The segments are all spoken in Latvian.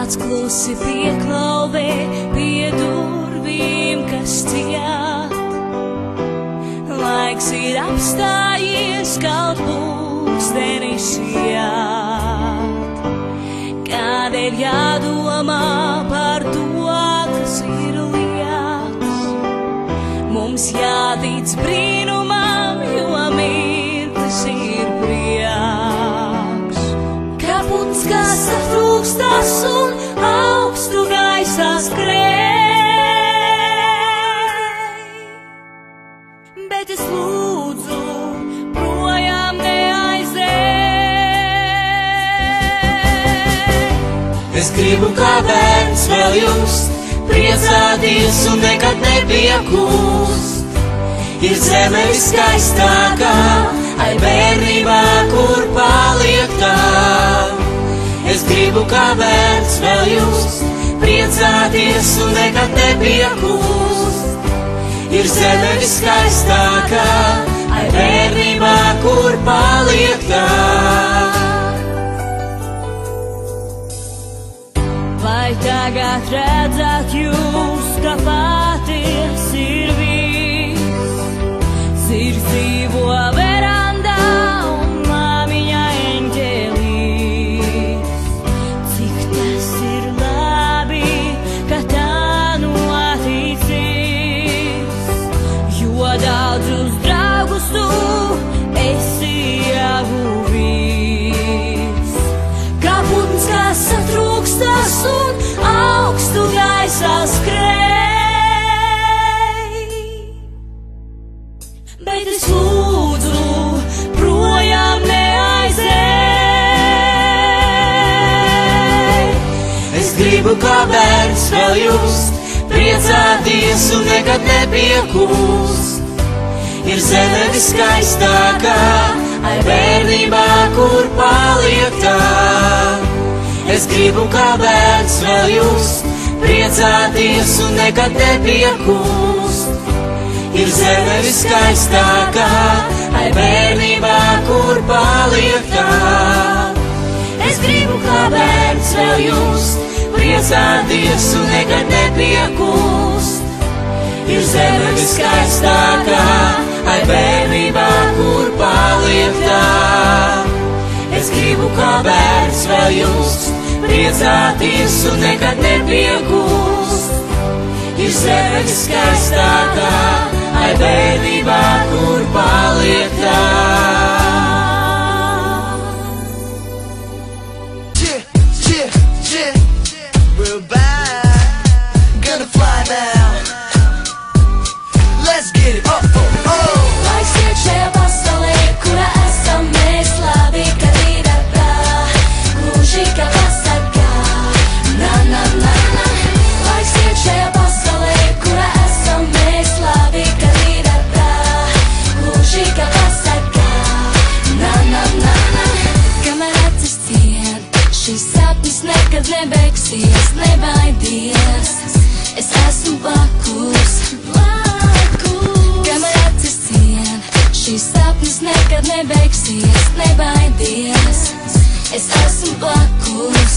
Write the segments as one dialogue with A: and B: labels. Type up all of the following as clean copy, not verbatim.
A: Kāds klusi pieklauvē pie durvīm, kas ciet. Laiks ir apstājies, kaut pulkstenis iet. Kādēļ jādomā par to, kas ir lietas? Mums jātic brīnumam, jo mirklis ir prieks. Kā putns, kas satrūkstas un augstu gaisā skrēj. Bet es lūdzu, projām neaizej.
B: Es gribu kā bērns vēl just, priecāties un nekad nepiekūst. Ir zeme viskaistākā, ai bērnībā, kur paliek tā. Es gribu kā bērns vēl just, priecāties un nekad nepiekūst. Ir zeme viskaistākā, ai bērnībā, kur paliek tā.
A: Vai tagad redzat jūs, ka patiesi ir viss? Sirds dzīvo verandā un māmiņa eņģelīs. Cik tas ir labi, ka tā noticis, jo daudzus draugus tu esi ieguvis. Kā putns, kas satrūkstas un augstu gaisā skrēj. Bet es lūdzu, projām neaizej.
B: Es gribu kā bērns vēl just, priecāties un nekad nepiekūst. Ir zeme viskaistākā, ai bērnībā, kur paliek tā. Es gribu kā bērns vēl just, priecāties un nekad nepiekūst. Ir zeme viskaistākā, ai bērnībā, kur paliek tā. Es gribu kā bērns vēl just, priecāties un nekad nepiekūst. Ir zeme viskaistākā, ai bērnībā, kur paliek tā. Es gribu kā bērns vēl just, priecāties un nekad nepiekūst. Ir zeme viskaistākā, ai bērnībā, kur paliek tā.
C: We're back, gonna fly now. Let's get it, oh.
A: Laiks iet šajā pasaulē, kurā esam mēs, labi, kad ir ar tā. Gluži kā pasargā, na, na, na, na. Laiks iet šajā pasaulē, kurā esam mēs, labi, kad ir ar tā. Gluži kā pasargā, na, na, na, na. Kamēr acis ciet, šis sapnis nekad nebeigsies, nebaidies. Es esmu blakus, kamēr acis ciet, šis sapnis nekad nebeigsies, nebaidies. Es esmu blakus.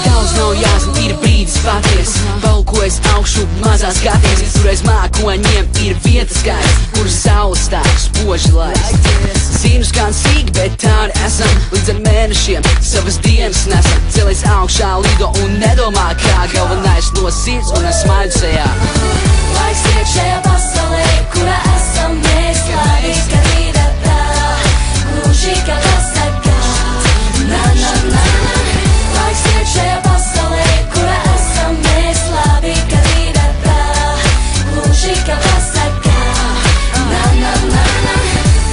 D: Daudz nav jāzina, ir brīdis paties. Balkojas augšu mazās skaties, tur aiz mākoņiem ir vietas skaits, kur saule stāv spoži laist. Zinu skan sīk, bet tādi esam, līdz ar mēnešiem savas dienas nesam. Celies augšā, lido un nedomā kā, galvenais no sirds un ar smaidu sejā.
A: Laiks iet šajā pasaulē, kurā esam mēs, labi, kad ir ar tā. Gluži kā pasargā, na, na, na, na. Laiks iet šajā pasaulē, kurā esam mēs, labi, kad ir ar tā. Gluži kā pasargā, na, na, na, na.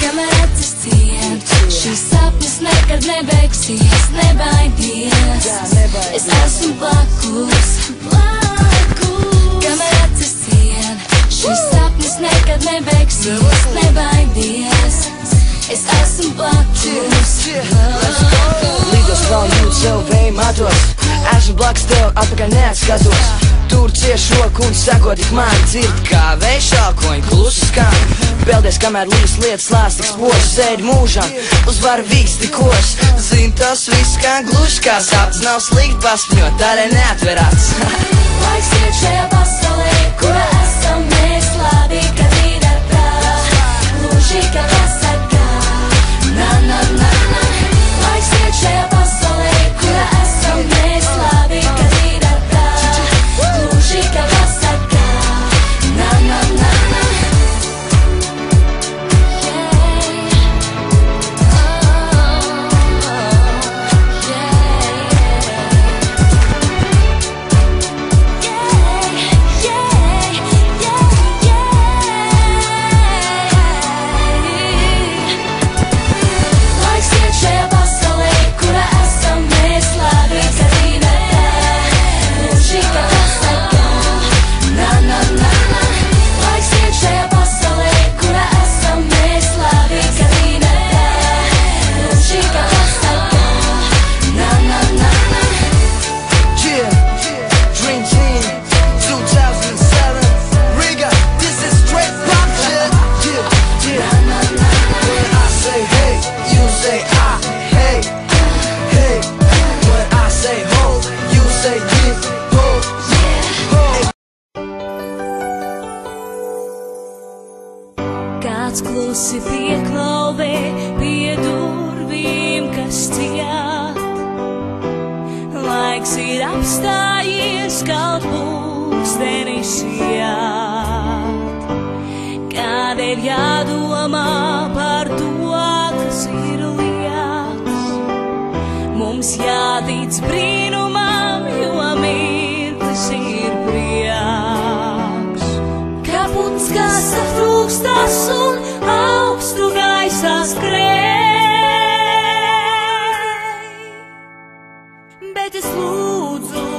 A: Kamēr acis ciet, šis sapnis nekad nebeigsies, nebaidies. Es esmu blakus. Kamēr acis ciet, šis sapnis nekad nebeigsies, nebaidies. Es esmu blakus.
D: Līdos vēl jūt sev vēju matos, esmu blakus tev, atpakaļ neatskatos. Tur cieši roku un sako tik man dzird, kā vējš šākoņi klusi skan. Peldies, kamēr līs lietas lās tik spoži. Sēdi mūžam, uzvar vīks tikos.
C: Zin, tas viss kā gluži kā sapnis. Nav slikti paspņot, tādēļ neatverāts.
A: Laiks iet šajā pasaulē, kurā esam mēs labi, kad ir ar prātu. Gluži kā pasargā, na na na na. Laiks iet šajā pasaulē, kurā esam mēs labi, kad ir ar prātu. Gluži kā pasargā, na na na na. Kāds klusi pieklauvē pie durvīm, kas ciet. Laiks ir apstājies, kaut pulkstenis iet. Kādēļ jādomā par to, kas ir liekas? Mums jātic brīnumam, jo mirklis ir prieks. Kā putns, kas satrūkstas un augstu gaisā skrēj, bet es lūdzu